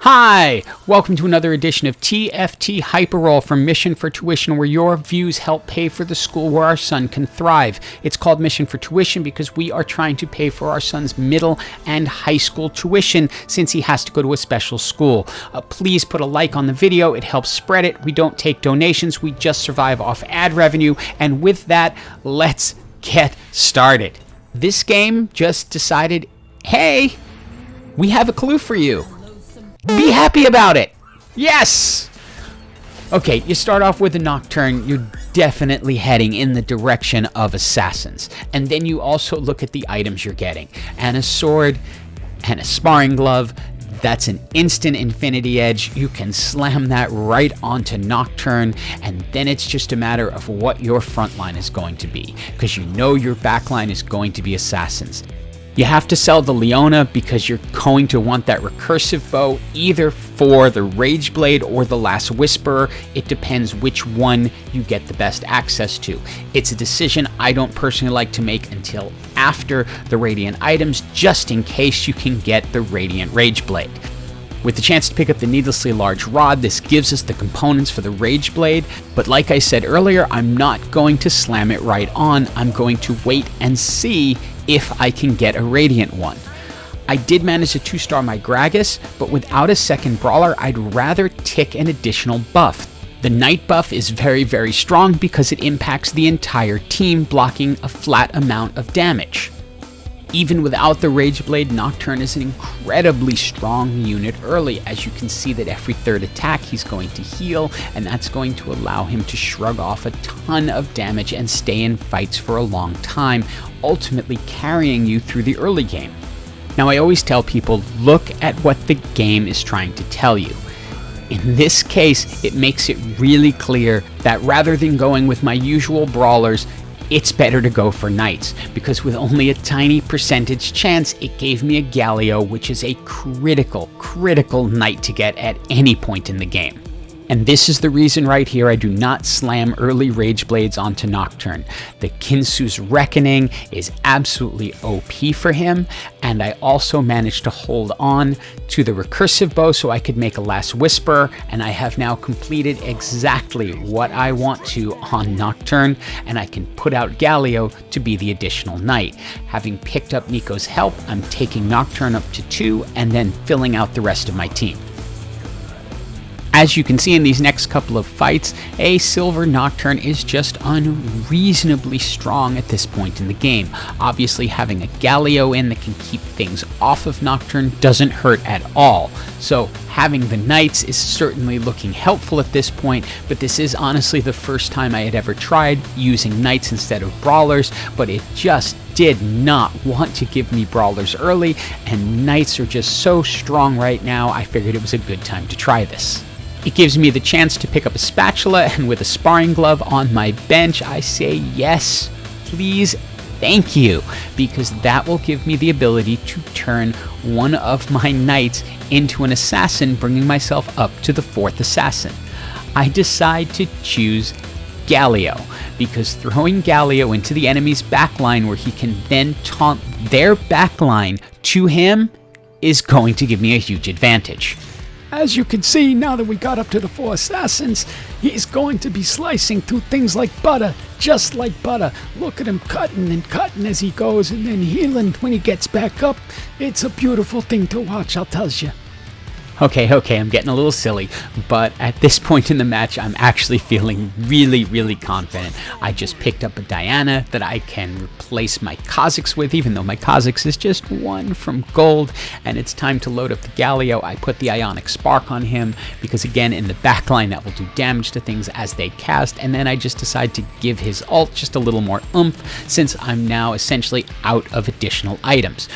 Hi! Welcome to another edition of TFT Hyperroll from Mission for Tuition, where your views help pay for the school where our son can thrive. It's called Mission for Tuition because we are trying to pay for our son's middle and high school tuition since he has to go to a special school. Please put a like on the video. It helps spread it. We don't take donations. We just survive off ad revenue. And with that, let's get started. This game just decided, hey, we have a clue for you. Be happy about it. Yes. Okay, you start off with a Nocturne. You're definitely heading in the direction of assassins. And then you also look at the items you're getting. And a sword and a sparring glove. That's an instant infinity edge. You can slam that right onto Nocturne, and then it's just a matter of what your front line is going to be, because you know your back line is going to be assassins. You have to sell the Leona because you're going to want that recursive bow either for the Rage Blade or the Last Whisperer. It depends which one you get the best access to. It's a decision I don't personally like to make until after the Radiant items, just in case you can get the Radiant Rage Blade. With the chance to pick up the needlessly large rod, this gives us the components for the Rage Blade, but like I said earlier, I'm not going to slam it right on. I'm going to wait and see if I can get a Radiant one. I did manage to 2-star my Gragas, but without a second Brawler, I'd rather tick an additional buff. The Knight buff is very, very strong because it impacts the entire team, blocking a flat amount of damage. Even without the Rage Blade, Nocturne is an incredibly strong unit early, as you can see that every third attack he's going to heal, and that's going to allow him to shrug off a ton of damage and stay in fights for a long time, ultimately carrying you through the early game. Now, I always tell people, look at what the game is trying to tell you. In this case, it makes it really clear that rather than going with my usual Brawlers, it's better to go for Knights, because with only a tiny percentage chance, it gave me a Galio, which is a critical Knight to get at any point in the game. And this is the reason right here I do not slam early Rage Blades onto Nocturne. The Kinsu's Reckoning is absolutely OP for him, and I also managed to hold on to the recursive bow so I could make a Last Whisperer, and I have now completed exactly what I want to on Nocturne, and I can put out Galio to be the additional Knight. Having picked up Nico's help, I'm taking Nocturne up to 2 and then filling out the rest of my team. As you can see in these next couple of fights, a Silver Nocturne is just unreasonably strong at this point in the game. Obviously, having a Galio in that can keep things off of Nocturne doesn't hurt at all. So having the Knights is certainly looking helpful at this point, but this is honestly the first time I had ever tried using Knights instead of Brawlers, but it just did not want to give me Brawlers early, and Knights are just so strong right now, I figured it was a good time to try this. It gives me the chance to pick up a spatula, and with a sparring glove on my bench, I say yes, please, thank you, because that will give me the ability to turn one of my Knights into an assassin, bringing myself up to the 4th assassin. I decide to choose Galio, because throwing Galio into the enemy's backline where he can then taunt their backline to him is going to give me a huge advantage. As you can see, now that we got up to the 4 assassins, he's going to be slicing through things like butter, just like butter. Look at him cutting and cutting as he goes, and then healing when he gets back up. It's a beautiful thing to watch, I'll tell you. Okay, I'm getting a little silly, but at this point in the match, I'm actually feeling really confident. I just picked up a Diana that I can replace my Kha'Zix with, even though my Kha'Zix is just 1 from gold, and it's time to load up the Galio. I put the Ionic Spark on him, because again, in the backline, that will do damage to things as they cast, and then I just decide to give his ult just a little more oomph, since I'm now essentially out of additional items.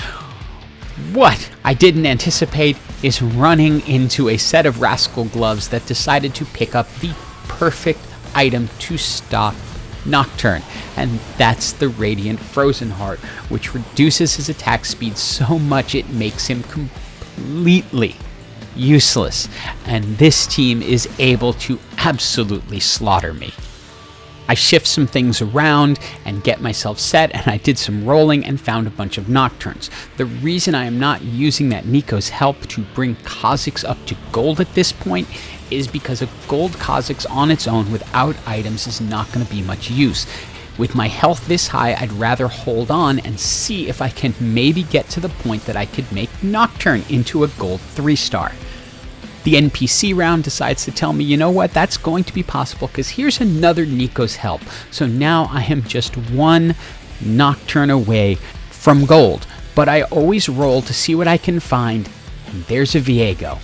What I didn't anticipate is running into a set of Rascal Gloves that decided to pick up the perfect item to stop Nocturne, and that's the Radiant Frozen Heart, which reduces his attack speed so much it makes him completely useless, and this team is able to absolutely slaughter me. I shift some things around and get myself set, and I did some rolling and found a bunch of Nocturnes. The reason I am not using that Nico's help to bring Kha'Zix up to gold at this point is because a gold Kha'Zix on its own without items is not going to be much use. With my health this high, I'd rather hold on and see if I can maybe get to the point that I could make Nocturne into a gold 3-star. The NPC round decides to tell me, you know what, that's going to be possible because here's another Nico's help. So now I am just one Nocturne away from gold, but I always roll to see what I can find, and there's a Viego.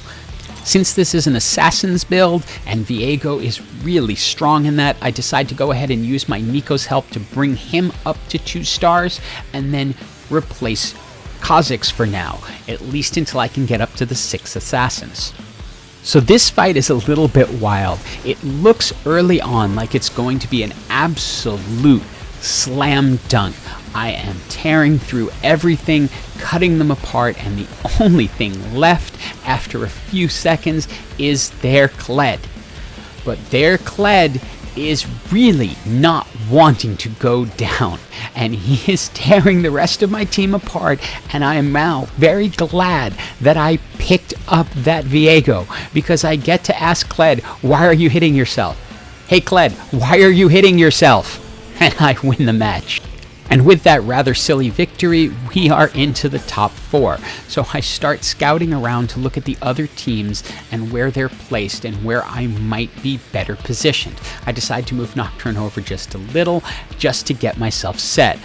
Since this is an assassin's build and Viego is really strong in that, I decide to go ahead and use my Nico's help to bring him up to 2 stars and then replace Kha'Zix for now, at least until I can get up to the 6 assassins. So this fight is a little bit wild. It looks early on like it's going to be an absolute slam dunk. I am tearing through everything, cutting them apart, and the only thing left after a few seconds is their Kled. But their Kled is really not wanting to go down, and he is tearing the rest of my team apart, and I am now very glad that I picked up that Viego, because I get to ask Kled, why are you hitting yourself? Hey Kled, why are you hitting yourself? And I win the match. And with that rather silly victory, we are into the top 4. So I start scouting around to look at the other teams and where they're placed and where I might be better positioned. I decide to move Nocturne over just a little, just to get myself set.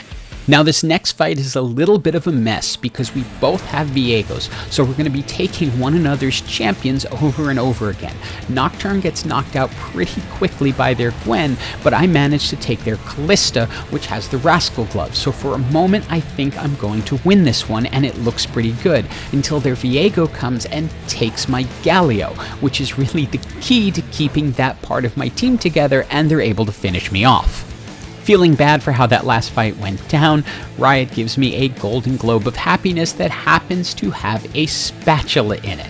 Now this next fight is a little bit of a mess because we both have Viegos, so we're going to be taking one another's champions over and over again. Nocturne gets knocked out pretty quickly by their Gwen, but I managed to take their Callista, which has the Rascal Glove. So for a moment I think I'm going to win this one, and it looks pretty good, until their Viego comes and takes my Galio, which is really the key to keeping that part of my team together, and they're able to finish me off. Feeling bad for how that last fight went down, Riot gives me a Golden Globe of Happiness that happens to have a spatula in it.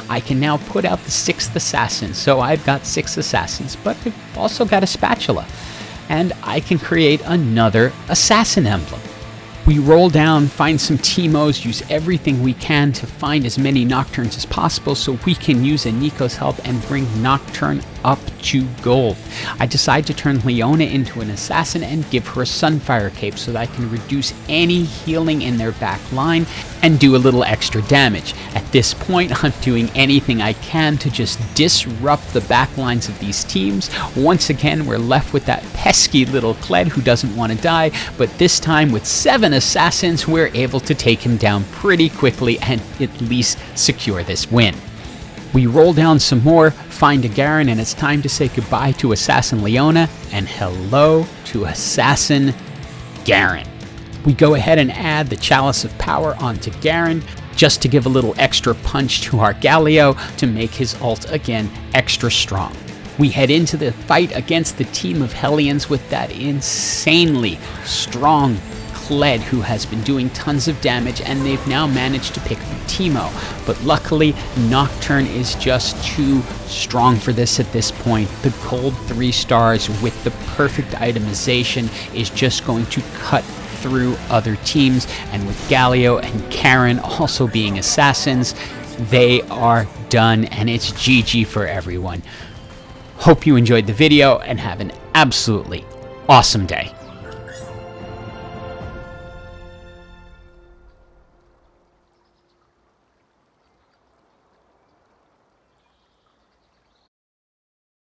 I can now put out the 6th assassin, so I've got 6 assassins, but I've also got a spatula. And I can create another assassin emblem. We roll down, find some Teemos, use everything we can to find as many Nocturnes as possible so we can use a Nico's help and bring Nocturne up to gold. I decide to turn Leona into an assassin and give her a Sunfire Cape so that I can reduce any healing in their back line and do a little extra damage. At this point, I'm doing anything I can to just disrupt the back lines of these teams. Once again, we're left with that pesky little Kled who doesn't want to die, but this time with 7 assassins, we're able to take him down pretty quickly and at least secure this win. We roll down some more, find a Garen, and it's time to say goodbye to Assassin Leona and hello to Assassin Garen. We go ahead and add the Chalice of Power onto Garen just to give a little extra punch to our Galio to make his ult again extra strong. We head into the fight against the team of Hellions with that insanely strong Kled who has been doing tons of damage, and they've now managed to pick the Teemo. But luckily, Nocturne is just too strong for this at this point. The gold 3 stars with the perfect itemization is just going to cut through other teams, and with Galio and Karen also being assassins, they are done, and it's GG for everyone. Hope you enjoyed the video and have an absolutely awesome day.